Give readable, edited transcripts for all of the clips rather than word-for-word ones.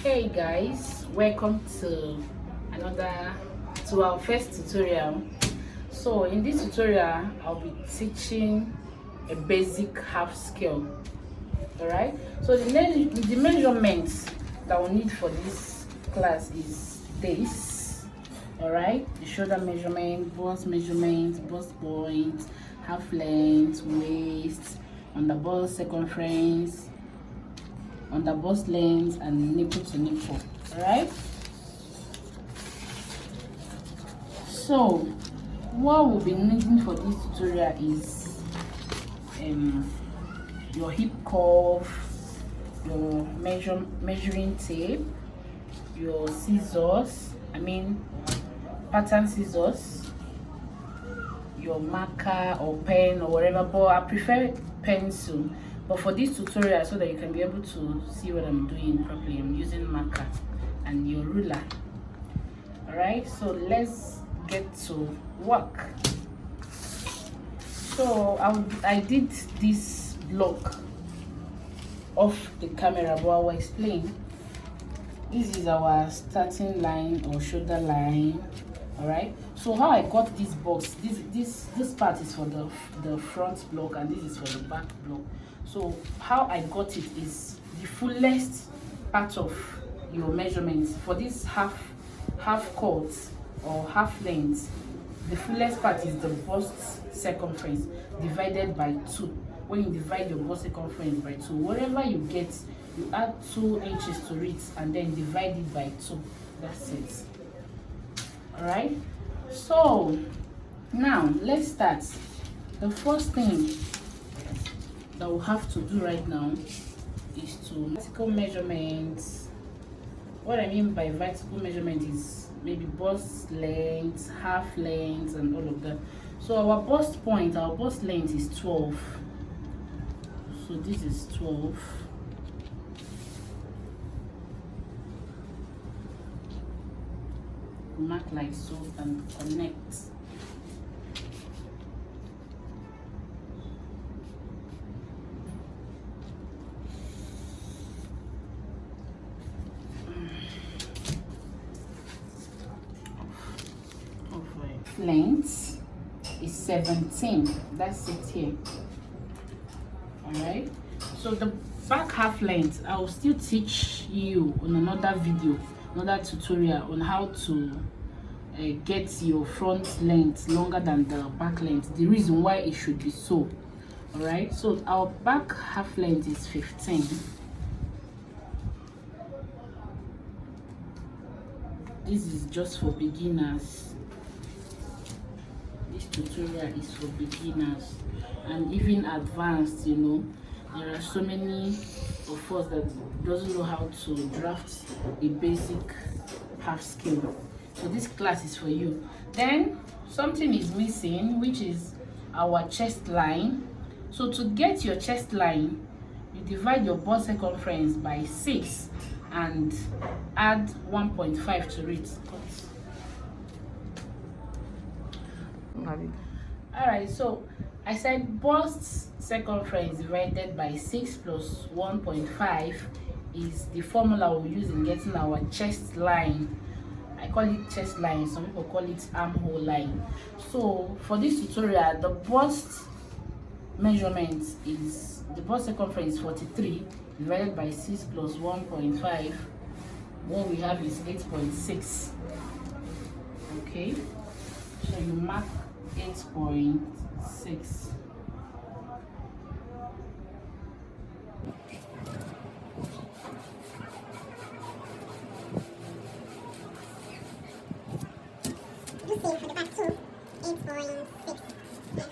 Hey guys, welcome to another to our first tutorial. So in this tutorial I'll be teaching a basic half scale. All right, so the measurements that we need for this class is this. All right, the shoulder measurement, bust point, half length, waist, on the bust circumference, on the bust length, and nipple to nipple. All right, so what we'll be needing for this tutorial is your hip curve, your measuring tape, your scissors, pattern scissors, your marker or pen or whatever, but I prefer pencil. But for this tutorial, so that you can be able to see what I'm doing properly, I'm using marker and your ruler. All right, so let's get to work. So I did this block off the camera, but I will explain. This is our starting line or shoulder line. All right, so how I got this box, this part is for the front block and this is for the back block. So how I got it is the fullest part of your measurements for this half cut or half length. The fullest part is the bust circumference divided by 2. When you divide your bust circumference by 2, whatever you get, you add 2 inches to it and then divide it by 2. That's it. All right, so now let's start. The first thing that we'll have to do right now is to vertical measurements. What I mean by vertical measurement is maybe bust length, half length, and all of that. So our bust point, our bust length is 12. So this is 12. Mark like so and connect. Length is 17. That's it here. All right, so the back half length I will still teach you on another video, another tutorial on how to get your front length longer than the back length, the reason why it should be so. All right, so our back half length is 15. This is just for beginners. This tutorial is for beginners and even advanced. You know, there are so many of us that doesn't know how to draft a basic half scale, so this class is for you. Then something is missing, which is our chest line. So to get your chest line, you divide your bust circumference by 6 and add 1.5 to it. All right, so I said bust circumference divided by 6 plus 1.5 is the formula we'll use in getting our chest line. I call it chest line, some people call it armhole line. So for this tutorial, the bust measurement is, the bust circumference is 43 divided by 6 plus 1.5. What we have is 8.6. Okay, so you mark 8.6. For the back too, 8.6.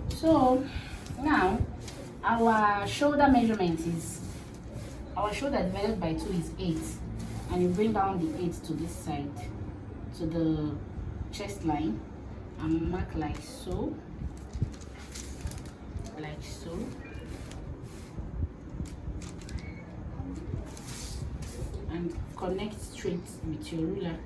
So now our shoulder measurement is, our shoulder divided by 2 is 8, and you bring down the 8 to this side to the chest line and mark like so, and connect straight with your ruler.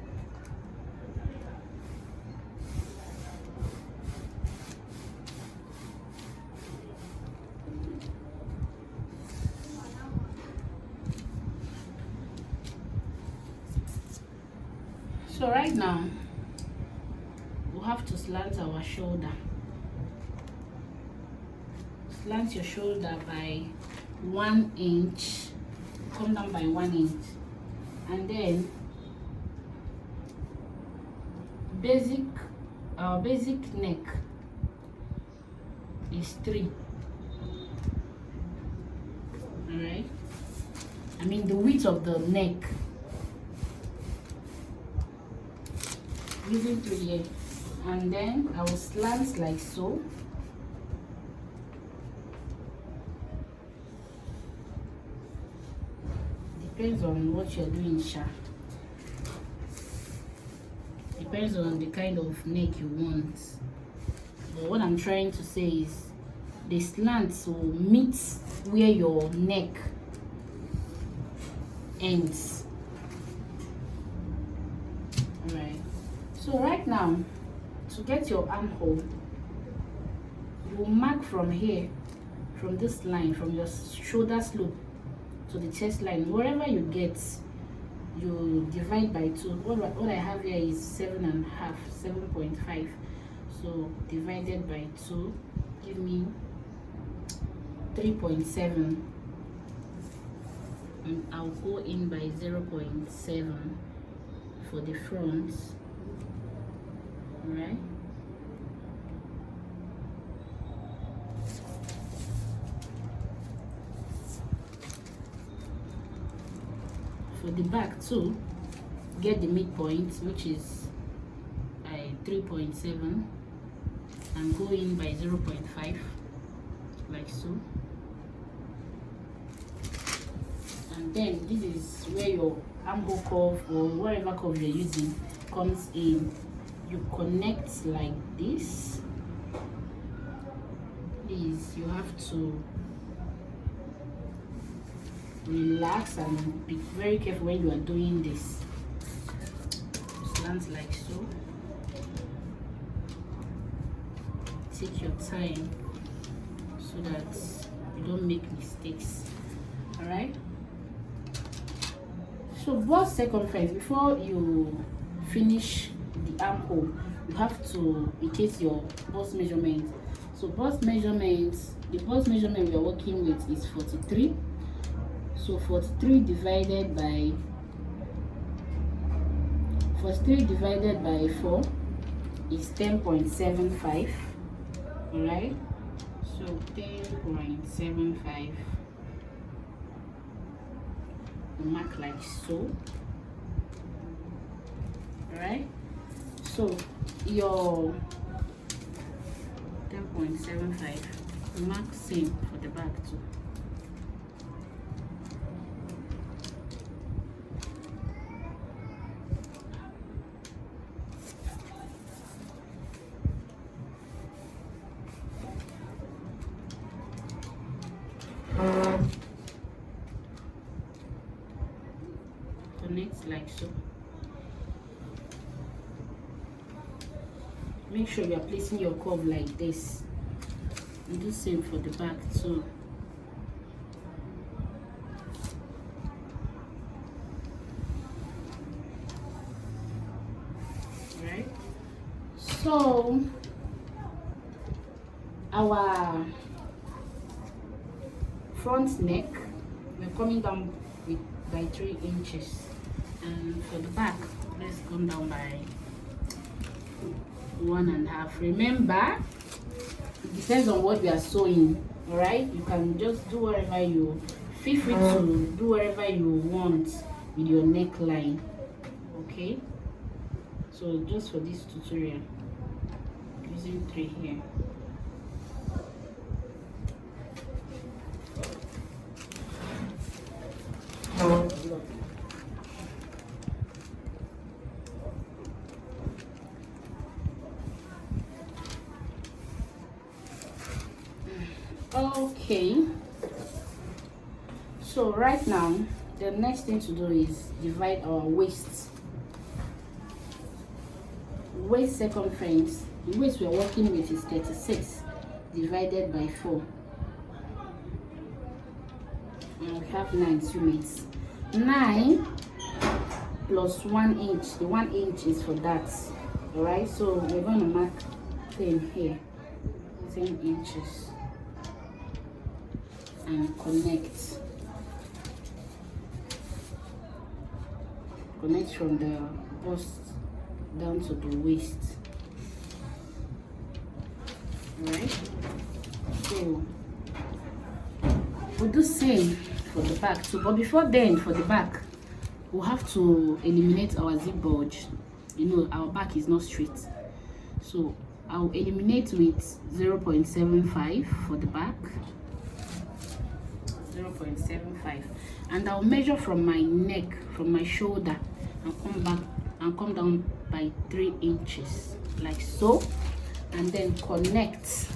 So right now we have to slant our shoulder. Slant your shoulder by 1 inch, come down by 1 inch, and then our basic neck is 3. All right, I mean the width of the neck, using 3 here, and then I will slant like so. Depends on what you're doing, Sha. Depends on the kind of neck you want. But what I'm trying to say is the slants will meet where your neck ends. Alright. So right now, to get your armhole, you will mark from here, from this line, from your shoulder slope to the chest line. Wherever you get, you divide by 2. What I have here is 7.5, 7.5. So divided by 2 give me 3.7, and I'll go in by 0.7 for the front. All right. For the back too, get the midpoint, which is 3.7, and go in by 0.5, like so. And then this is where your armhole curve or whatever curve you're using comes in. You connect like this. Please, you have to relax and be very careful when you are doing this. Slant like so. Take your time so that you don't make mistakes. All right. So bust circumference before you finish the armhole. You have to indicate your bust measurement. So bust measurements, the bust measurement we are working with is 43. So 43 divided by 4 is 10.75. All right. So 10.75. Mark like so. All right. So your 10.75 mark same for the back too. Connect like so. Make sure you are placing your curve like this. And do same for the back too. Right? So our front neck, we're coming down with by 3 inches, and for the back, let's come down by 1.5. Remember, it depends on what you are sewing. All right, you can just do whatever you feel free to do whatever you want with your neckline. Okay, so just for this tutorial, using 3 here. Okay, so right now the next thing to do is divide our waist circumference. The waist we are working with is 36 divided by 4, and we have 9 units. 9 plus 1 inch. The 1 inch is for that. All right, so we're going to mark 10 here, 10 inches, and connect from the bust down to the waist. All right, so we'll do same for the back too, but before then, for the back we'll have to eliminate our zip bulge. You know, our back is not straight, so I'll eliminate with 0.75 for the back, 0.75, and I'll measure from my neck, from my shoulder, and come back and come down by 3 inches like so, and then connect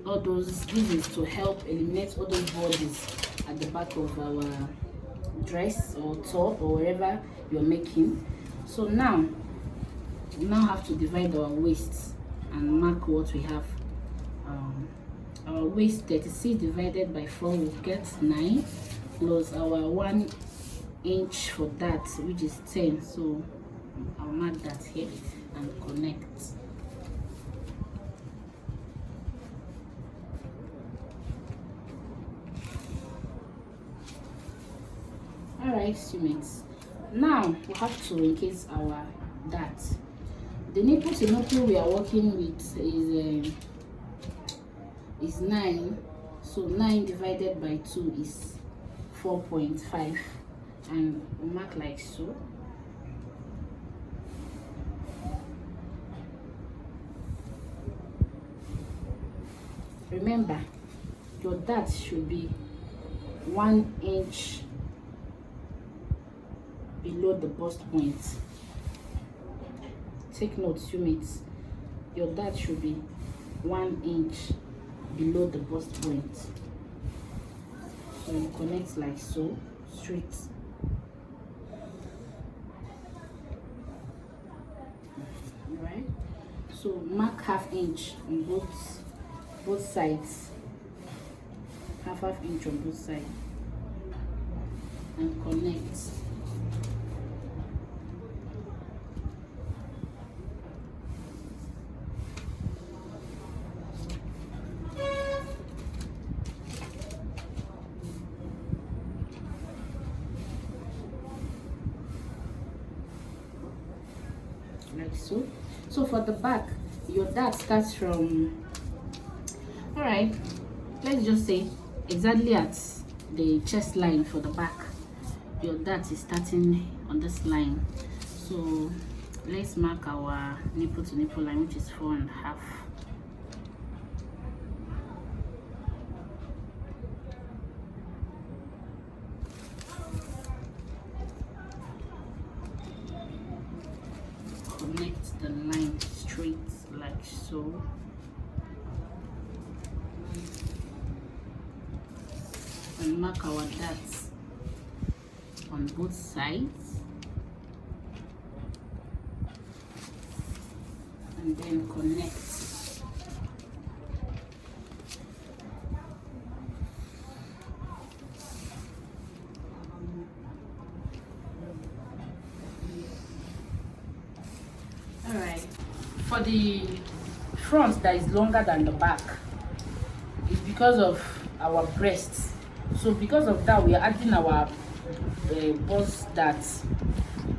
all those. This is to help eliminate all those bulges at the back of our dress or top or wherever you're making. So now we have to divide our waist and mark what we have. Our waist, 36 divided by 4 will get 9, plus our 1 inch for that, which is 10. So I'll mark that here and connect. Alright, students, now we have to encase our dart. The nipple to nipple we are working with is 9, so 9 divided by 2 is 4.5, and we mark like so. Remember, your dart should be 1 inch below the bust point. Take note, students, your dart should be 1 inch below the bust point. So you connect like so, straight. Alright, so mark ½ inch on both sides, half inch on both sides, and connect. Like so. So for the back, your dart starts from, all right, let's just say exactly at the chest line. For the back, your dart is starting on this line. So let's mark our nipple to nipple line, which is 4.5. Connect the line straight like so. And mark our darts on both sides, and then connect. Alright, for the front that is longer than the back, it's because of our breasts. So because of that, we are adding our bust darts.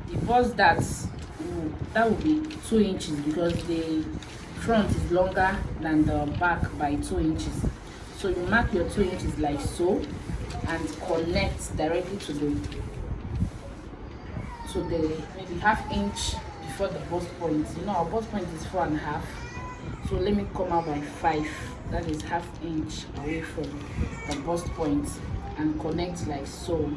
The bust darts, that will be 2 inches, because the front is longer than the back by 2 inches. So you mark your 2 inches like so, and connect directly to the maybe ½ inch before the bust point. You know, our bust point is 4.5, so let me come out by 5. That is ½ inch away from the bust point, and connect like so.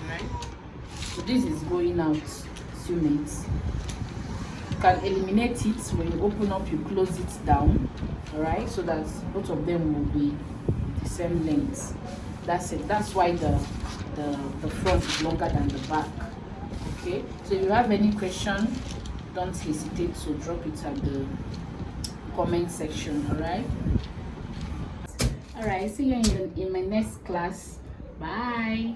Alright, so this is going out, students. You can eliminate it when you open up, you close it down, alright, so that both of them will be the same length. That's it. That's why the front is longer than the back. Okay, so if you have any question, don't hesitate to drop it at the comment section. All right, see you in my next class. Bye.